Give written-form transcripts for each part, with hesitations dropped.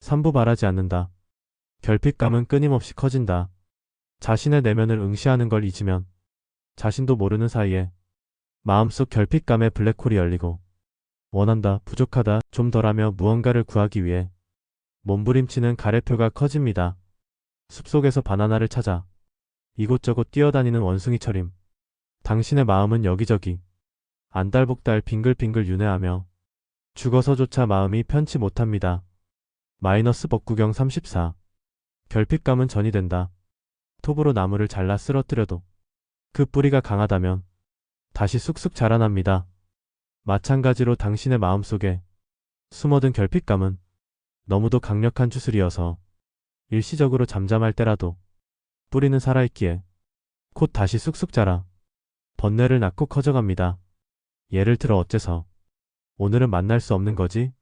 삼부바라지 않는다. 결핍감은 끊임없이 커진다. 자신의 내면을 응시하는 걸 잊으면 자신도 모르는 사이에 마음속 결핍감의 블랙홀이 열리고 원한다, 부족하다, 좀 덜하며 무언가를 구하기 위해 몸부림치는 가래표가 커집니다. 숲속에서 바나나를 찾아 이곳저곳 뛰어다니는 원숭이처럼 당신의 마음은 여기저기 안달복달 빙글빙글 윤회하며 죽어서조차 마음이 편치 못합니다. 마이너스 법구경 34. 결핍감은 전이 된다. 톱으로 나무를 잘라 쓰러뜨려도 그 뿌리가 강하다면 다시 쑥쑥 자라납니다. 마찬가지로 당신의 마음속에 숨어든 결핍감은 너무도 강력한 주술이어서 일시적으로 잠잠할 때라도 뿌리는 살아있기에 곧 다시 쑥쑥 자라 번뇌를 낳고 커져갑니다. 예를 들어 어째서 오늘은 만날 수 없는 거지?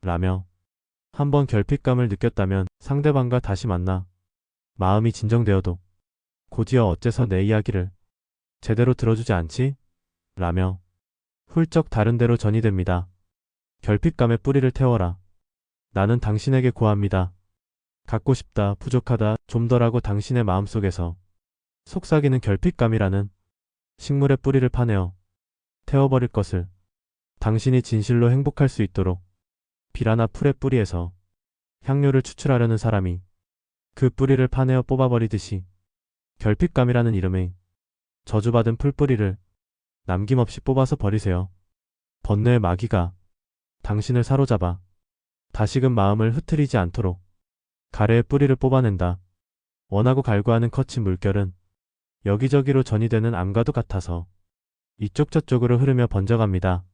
라며 한번 결핍감을 느꼈다면 상대방과 다시 만나 마음이 진정되어도 곧이어 어째서 내 이야기를 제대로 들어주지 않지? 라며 훌쩍 다른 데로 전이 됩니다. 결핍감의 뿌리를 태워라. 나는 당신에게 고합니다. 갖고 싶다, 부족하다, 좀 덜하고 당신의 마음속에서 속삭이는 결핍감이라는 식물의 뿌리를 파내어 태워버릴 것을 당신이 진실로 행복할 수 있도록 비라나 풀의 뿌리에서 향료를 추출하려는 사람이 그 뿌리를 파내어 뽑아버리듯이 결핍감이라는 이름의 저주받은 풀뿌리를 남김없이 뽑아서 버리세요. 번뇌의 마귀가 당신을 사로잡아 다시금 마음을 흐트리지 않도록 가래의 뿌리를 뽑아낸다. 원하고 갈구하는 거친 물결은 여기저기로 전이되는 암과도 같아서 이쪽 저쪽으로 흐르며 번져갑니다.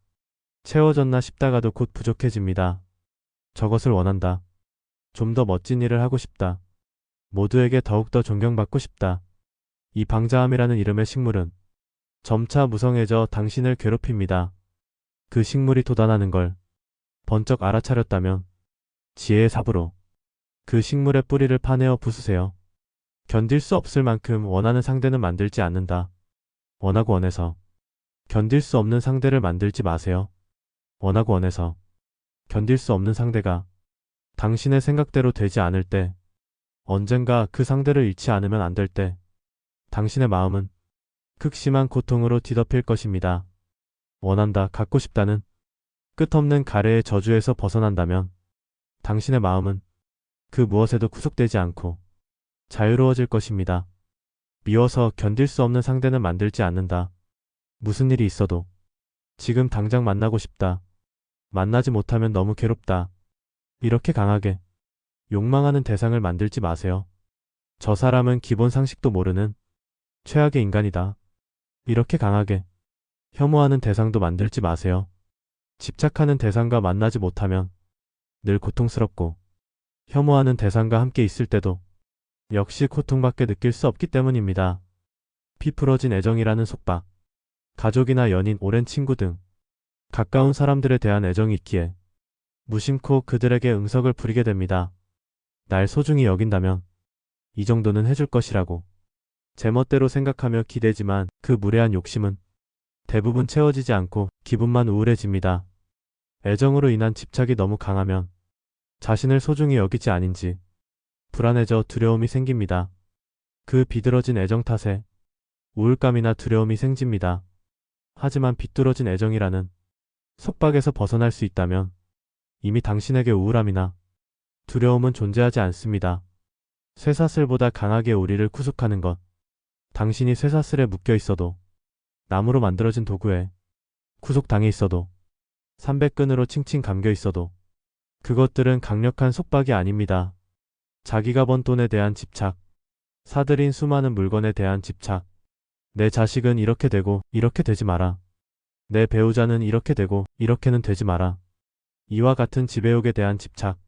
채워졌나 싶다가도 곧 부족해집니다. 저것을 원한다. 좀 더 멋진 일을 하고 싶다. 모두에게 더욱더 존경받고 싶다. 이 방자함이라는 이름의 식물은 점차 무성해져 당신을 괴롭힙니다. 그 식물이 돋아나는 걸 번쩍 알아차렸다면 지혜의 삽으로 그 식물의 뿌리를 파내어 부수세요. 견딜 수 없을 만큼 원하는 상대는 만들지 않는다. 원하고 원해서 견딜 수 없는 상대를 만들지 마세요. 원하고 원해서 견딜 수 없는 상대가 당신의 생각대로 되지 않을 때, 언젠가 그 상대를 잃지 않으면 안 될 때, 당신의 마음은 극심한 고통으로 뒤덮일 것입니다. 원한다, 갖고 싶다는 끝없는 가래의 저주에서 벗어난다면 당신의 마음은 그 무엇에도 구속되지 않고 자유로워질 것입니다. 미워서 견딜 수 없는 상대는 만들지 않는다. 무슨 일이 있어도 지금 당장 만나고 싶다. 만나지 못하면 너무 괴롭다. 이렇게 강하게 욕망하는 대상을 만들지 마세요. 저 사람은 기본 상식도 모르는 최악의 인간이다. 이렇게 강하게 혐오하는 대상도 만들지 마세요. 집착하는 대상과 만나지 못하면 늘 고통스럽고 혐오하는 대상과 함께 있을 때도 역시 고통밖에 느낄 수 없기 때문입니다. 피 풀어진 애정이라는 속박, 가족이나 연인, 오랜 친구 등 가까운 사람들에 대한 애정이 있기에 무심코 그들에게 응석을 부리게 됩니다. 날 소중히 여긴다면 이 정도는 해줄 것이라고 제멋대로 생각하며 기대지만 그 무례한 욕심은 대부분 채워지지 않고 기분만 우울해집니다. 애정으로 인한 집착이 너무 강하면 자신을 소중히 여기지 아닌지 불안해져 두려움이 생깁니다. 그 비뚤어진 애정 탓에 우울감이나 두려움이 생깁니다. 하지만 비뚤어진 애정이라는 속박에서 벗어날 수 있다면 이미 당신에게 우울함이나 두려움은 존재하지 않습니다. 쇠사슬보다 강하게 우리를 구속하는 것. 당신이 쇠사슬에 묶여 있어도, 나무로 만들어진 도구에 구속당해 있어도, 삼백끈으로 칭칭 감겨 있어도 그것들은 강력한 속박이 아닙니다. 자기가 번 돈에 대한 집착, 사들인 수많은 물건에 대한 집착, 내 자식은 이렇게 되고 이렇게 되지 마라. 내 배우자는 이렇게 되고 이렇게는 되지 마라. 이와 같은 지배욕에 대한 집착,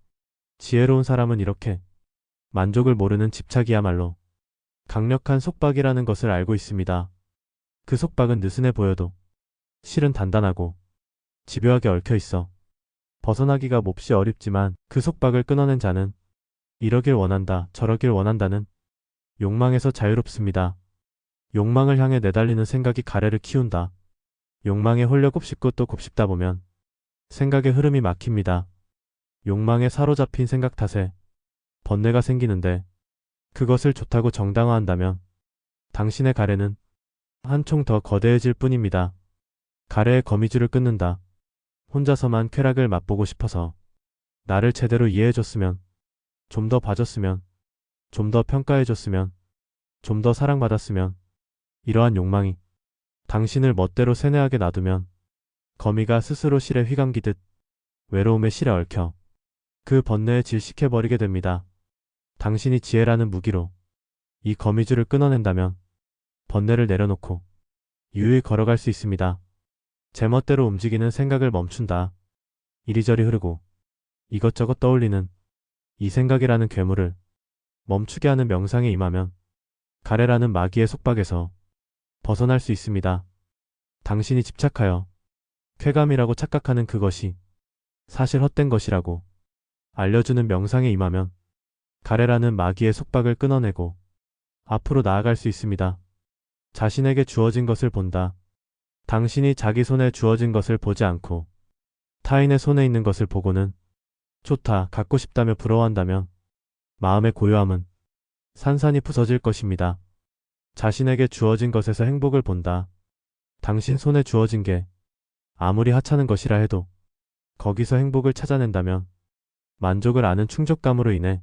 지혜로운 사람은 이렇게 만족을 모르는 집착이야말로 강력한 속박이라는 것을 알고 있습니다. 그 속박은 느슨해 보여도 실은 단단하고 집요하게 얽혀 있어 벗어나기가 몹시 어렵지만 그 속박을 끊어낸 자는 이러길 원한다, 저러길 원한다는 욕망에서 자유롭습니다. 욕망을 향해 내달리는 생각이 가래를 키운다. 욕망에 홀려 곱씹고 또 곱씹다 보면 생각의 흐름이 막힙니다. 욕망에 사로잡힌 생각 탓에 번뇌가 생기는데 그것을 좋다고 정당화한다면 당신의 가래는 한 총 더 거대해질 뿐입니다. 가래의 거미줄을 끊는다. 혼자서만 쾌락을 맛보고 싶어서 나를 제대로 이해해줬으면, 좀 더 봐줬으면, 좀 더 평가해줬으면, 좀 더 사랑받았으면, 이러한 욕망이 당신을 멋대로 세뇌하게 놔두면 거미가 스스로 실에 휘감기듯 외로움의 실에 얽혀 그 번뇌에 질식해버리게 됩니다. 당신이 지혜라는 무기로 이 거미줄을 끊어낸다면 번뇌를 내려놓고 유유히 걸어갈 수 있습니다. 제멋대로 움직이는 생각을 멈춘다. 이리저리 흐르고 이것저것 떠올리는 이 생각이라는 괴물을 멈추게 하는 명상에 임하면 가래라는 마귀의 속박에서 벗어날 수 있습니다. 당신이 집착하여 쾌감이라고 착각하는 그것이 사실 헛된 것이라고 알려주는 명상에 임하면 가래라는 마귀의 속박을 끊어내고 앞으로 나아갈 수 있습니다. 자신에게 주어진 것을 본다. 당신이 자기 손에 주어진 것을 보지 않고 타인의 손에 있는 것을 보고는 좋다, 갖고 싶다며 부러워한다면 마음의 고요함은 산산이 부서질 것입니다. 자신에게 주어진 것에서 행복을 본다. 당신 손에 주어진 게 아무리 하찮은 것이라 해도 거기서 행복을 찾아낸다면 만족을 아는 충족감으로 인해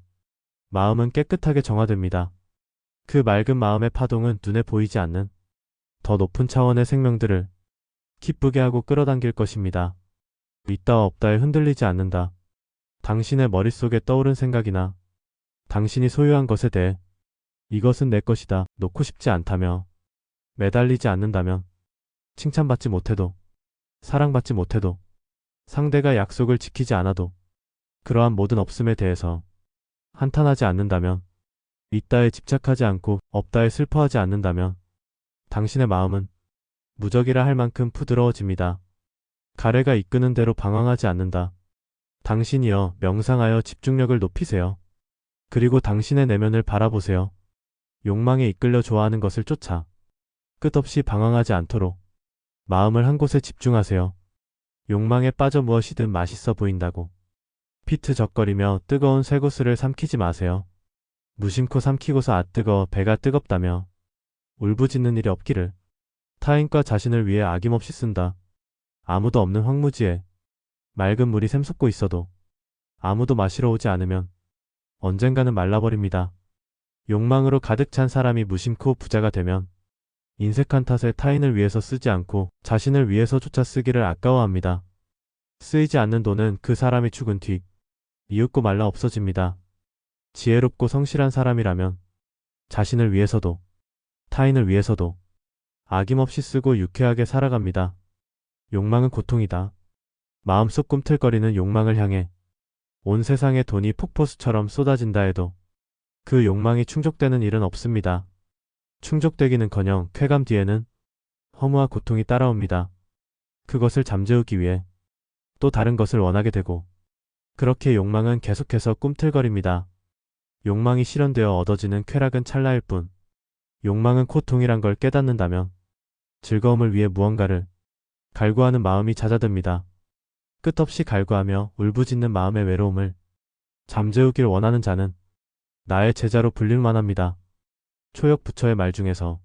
마음은 깨끗하게 정화됩니다. 그 맑은 마음의 파동은 눈에 보이지 않는 더 높은 차원의 생명들을 기쁘게 하고 끌어당길 것입니다. 있다와 없다에 흔들리지 않는다. 당신의 머릿속에 떠오른 생각이나 당신이 소유한 것에 대해 이것은 내 것이다 놓고 싶지 않다며 매달리지 않는다면 칭찬받지 못해도 사랑받지 못해도 상대가 약속을 지키지 않아도 그러한 모든 없음에 대해서 한탄하지 않는다면 있다에 집착하지 않고 없다에 슬퍼하지 않는다면 당신의 마음은 무적이라 할 만큼 부드러워집니다. 가래가 이끄는 대로 방황하지 않는다. 당신이여 명상하여 집중력을 높이세요. 그리고 당신의 내면을 바라보세요. 욕망에 이끌려 좋아하는 것을 쫓아 끝없이 방황하지 않도록 마음을 한 곳에 집중하세요. 욕망에 빠져 무엇이든 맛있어 보인다고 피트적거리며 뜨거운 쇠구슬을 삼키지 마세요. 무심코 삼키고서 아 뜨거워 배가 뜨겁다며 울부짖는 일이 없기를. 타인과 자신을 위해 아낌없이 쓴다. 아무도 없는 황무지에 맑은 물이 샘솟고 있어도 아무도 마시러 오지 않으면 언젠가는 말라버립니다. 욕망으로 가득 찬 사람이 무심코 부자가 되면 인색한 탓에 타인을 위해서 쓰지 않고 자신을 위해서조차 쓰기를 아까워합니다. 쓰이지 않는 돈은 그 사람이 죽은 뒤 이윽고 말라 없어집니다. 지혜롭고 성실한 사람이라면 자신을 위해서도 타인을 위해서도 아낌없이 쓰고 유쾌하게 살아갑니다. 욕망은 고통이다. 마음속 꿈틀거리는 욕망을 향해 온 세상의 돈이 폭포수처럼 쏟아진다 해도 그 욕망이 충족되는 일은 없습니다. 충족되기는커녕 쾌감 뒤에는 허무와 고통이 따라옵니다. 그것을 잠재우기 위해 또 다른 것을 원하게 되고 그렇게 욕망은 계속해서 꿈틀거립니다. 욕망이 실현되어 얻어지는 쾌락은 찰나일 뿐 욕망은 고통이란 걸 깨닫는다면 즐거움을 위해 무언가를 갈구하는 마음이 잦아듭니다. 끝없이 갈구하며 울부짖는 마음의 외로움을 잠재우길 원하는 자는 나의 제자로 불릴만합니다. 초역 부처의 말 중에서